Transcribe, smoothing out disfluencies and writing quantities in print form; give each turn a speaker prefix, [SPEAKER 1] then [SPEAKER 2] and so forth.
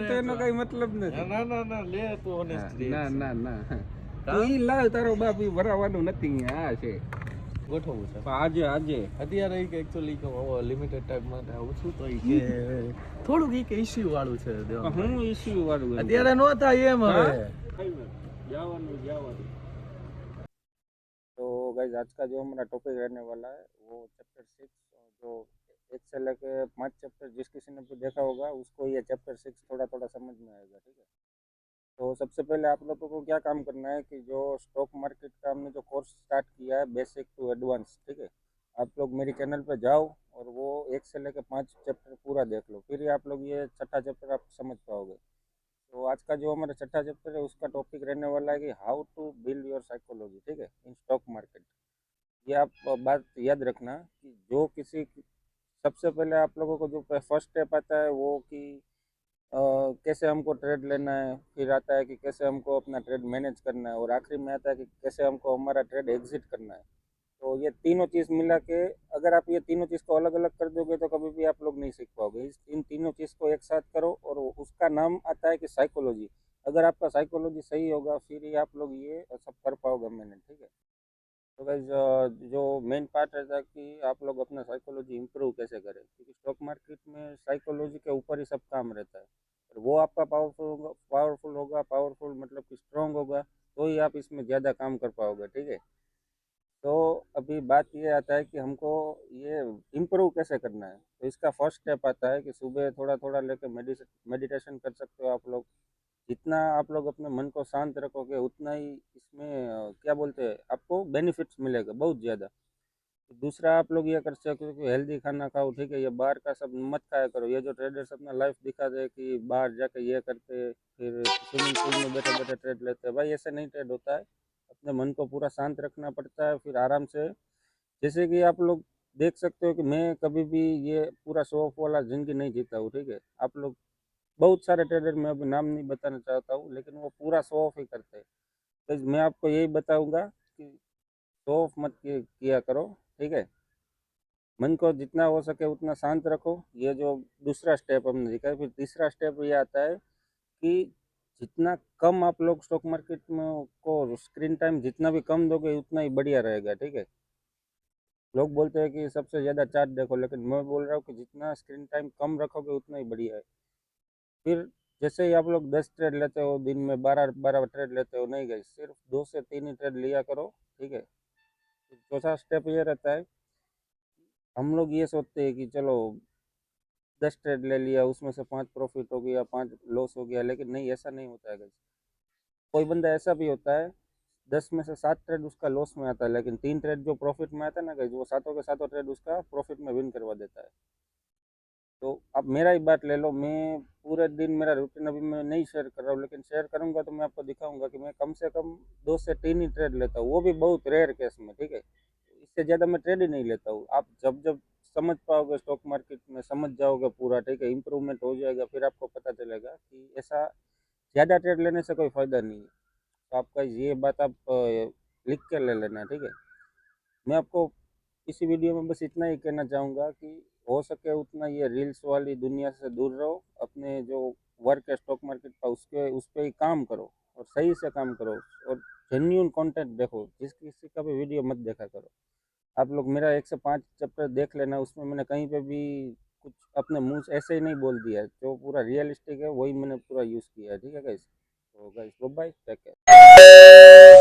[SPEAKER 1] તો એનો કઈ મતલબ નથી.
[SPEAKER 2] ના ના ના લે તો ઓનેસ્ટ
[SPEAKER 1] ના ના ના તું ઈ લાવ તારો બાપ ઈ ભરાવાનું નથી. આ છે
[SPEAKER 2] ગોઠવવું છે
[SPEAKER 1] આજે આજે
[SPEAKER 2] અત્યારે કે એકચ્યુઅલી કે લિમિટેડ ટાઈમ માટે આવું છું તો ઈ કે થોડુંક ઈ કે ઇશ્યુ વાળું છે
[SPEAKER 1] હું ઇશ્યુ વાળું
[SPEAKER 2] અત્યારે નો થાય એમ હવે
[SPEAKER 1] जावन तो गाइस आज का जो हमारा टॉपिक रहने वाला है वो चैप्टर 6 जो 1 से लेके 5 चैप्टर जिस किसी ने भी देखा होगा उसको ये चैप्टर 6 थोड़ा थोड़ा समझ में आएगा। ठीक है, तो सबसे पहले आप लोगों को क्या काम करना है कि जो स्टॉक मार्केट का हमने जो कोर्स स्टार्ट किया है बेसिक टू एडवांस, ठीक है, आप लोग मेरी चैनल पर जाओ और वो 1 से लेकर 5 चैप्टर पूरा देख लो, फिर ही आप लोग ये छठा चैप्टर आप समझ पाओगे। तो आज का जो हमारा छठा चैप्टर है उसका टॉपिक रहने वाला है कि how to build your psychology, ठीक है, इन स्टॉक मार्केट। ये आप बात याद रखना कि जो किसी सबसे पहले आप लोगों को जो फर्स्ट स्टेप आता है वो कि कैसे हमको ट्रेड लेना है, फिर आता है कि कैसे हमको अपना ट्रेड मैनेज करना है, और आखिरी में आता है कि कैसे हमको हमारा ट्रेड एग्जिट करना है। तो ये तीनों चीज़ मिला के अगर आप ये तीनों चीज़ को अलग अलग कर दोगे तो कभी भी आप लोग नहीं सीख पाओगे। इन तीनों चीज़ को एक साथ करो और उसका नाम आता है कि साइकोलॉजी। अगर आपका साइकोलॉजी सही होगा फिर ही आप लोग ये सब कर पाओगे मैनेज। ठीक है, तो गाइस जो मेन पार्ट रहता है कि आप लोग अपना साइकोलॉजी इंप्रूव कैसे करें, क्योंकि स्टॉक मार्केट में साइकोलॉजी के ऊपर ही सब काम रहता है। और वो आपका पावरफुल होगा, पावरफुल मतलब कि स्ट्रांग होगा, तो ही आप इसमें ज़्यादा काम कर पाओगे। ठीक है, तो अभी बात ये आता है कि हमको ये इम्प्रूव कैसे करना है। तो इसका फर्स्ट स्टेप आता है कि सुबह थोड़ा थोड़ा लेकर मेडिटेशन कर सकते हो आप लोग। जितना आप लोग अपने मन को शांत रखोगे उतना ही इसमें क्या बोलते हैं आपको बेनिफिट्स मिलेगा बहुत ज़्यादा। दूसरा आप लोग ये कर सकते हो कि हेल्दी खाना खाओ। ठीक है, ये बाहर का सब मत खाया करो। ये जो ट्रेडर्स अपना लाइफ दिखाते हैं कि बाहर जाके ये करते फिर स्विमिंग पूल में बैठे बैठे ट्रेड लेते हैं, भाई ऐसे नहीं ट्रेड होता है। अपने मन को पूरा शांत रखना पड़ता है, फिर आराम से। जैसे कि आप लोग देख सकते हो कि मैं कभी भी ये पूरा शो ऑफ वाला ज़िंदगी नहीं जीता हूँ। ठीक है, आप लोग बहुत सारे ट्रेडर मैं अभी नाम नहीं बताना चाहता हूँ लेकिन वो पूरा शो ऑफ ही करते हैं। तो मैं आपको यही बताऊंगा कि शो ऑफ मत किया करो। ठीक है, मन को जितना हो सके उतना शांत रखो। ये जो दूसरा स्टेप हमने देखा है। फिर तीसरा स्टेप ये आता है कि जितना कम आप लोग स्टॉक मार्केट में को स्क्रीन टाइम जितना भी कम दोगे उतना ही बढ़िया रहेगा। ठीक है, लोग बोलते हैं कि सबसे ज़्यादा चार्ट देखो, लेकिन मैं बोल रहा हूँ कि जितना स्क्रीन टाइम कम रखोगे उतना ही बढ़िया है। फिर जैसे ही आप लोग 10 ट्रेड लेते हो दिन में, 12 ट्रेड लेते हो, नहीं गए, सिर्फ 2 से 3 ही ट्रेड लिया करो। ठीक है, चौथा स्टेप ये रहता है, हम लोग ये सोचते हैं कि चलो 10 ट्रेड ले लिया, उसमें से 5 प्रॉफिट हो गया, 5 लॉस हो गया, लेकिन नहीं, ऐसा नहीं होता है गाइस। कोई बंदा ऐसा भी होता है 10 में से 7 ट्रेड उसका लॉस में आता है, लेकिन 3 ट्रेड जो प्रॉफिट में आता है ना गाइस, वो सातों के सातों ट्रेड उसका प्रॉफिट में विन करवा देता है। तो अब मेरा ही बात ले लो, मैं पूरे दिन मेरा रूटीन अभी मैं नहीं शेयर कर रहा हूँ, लेकिन शेयर करूंगा तो मैं आपको दिखाऊंगा कि मैं कम से कम 2 से 3 ही ट्रेड लेता हूँ, वो भी बहुत रेयर केस में। ठीक है, इससे ज़्यादा मैं ट्रेड ही नहीं लेता हूँ। आप जब जब समझ पाओगे स्टॉक मार्केट में, समझ जाओगे पूरा, ठीक है, इंप्रूवमेंट हो जाएगा, फिर आपको पता चलेगा कि ऐसा ज़्यादा ट्रेड लेने से कोई फ़ायदा नहीं है। तो आपका ये बात आप लिख के ले लेना। ठीक है, मैं आपको इसी वीडियो में बस इतना ही कहना चाहूँगा कि हो सके उतना ये रील्स वाली दुनिया से दूर रहो। अपने जो वर्क है स्टॉक मार्केट का उस पर ही काम करो और सही से काम करो और जेन्यून कंटेंट देखो। जिस किसी का भी वीडियो मत देखा करो। आप लोग मेरा 1 से 5 चैप्टर देख लेना, उसमें मैंने कहीं पे भी कुछ अपने मुंह से ऐसे ही नहीं बोल दिया है। जो पूरा रियलिस्टिक है वही मैंने पूरा यूज़ किया है। ठीक है गाइस, तो guys bye bye, take care.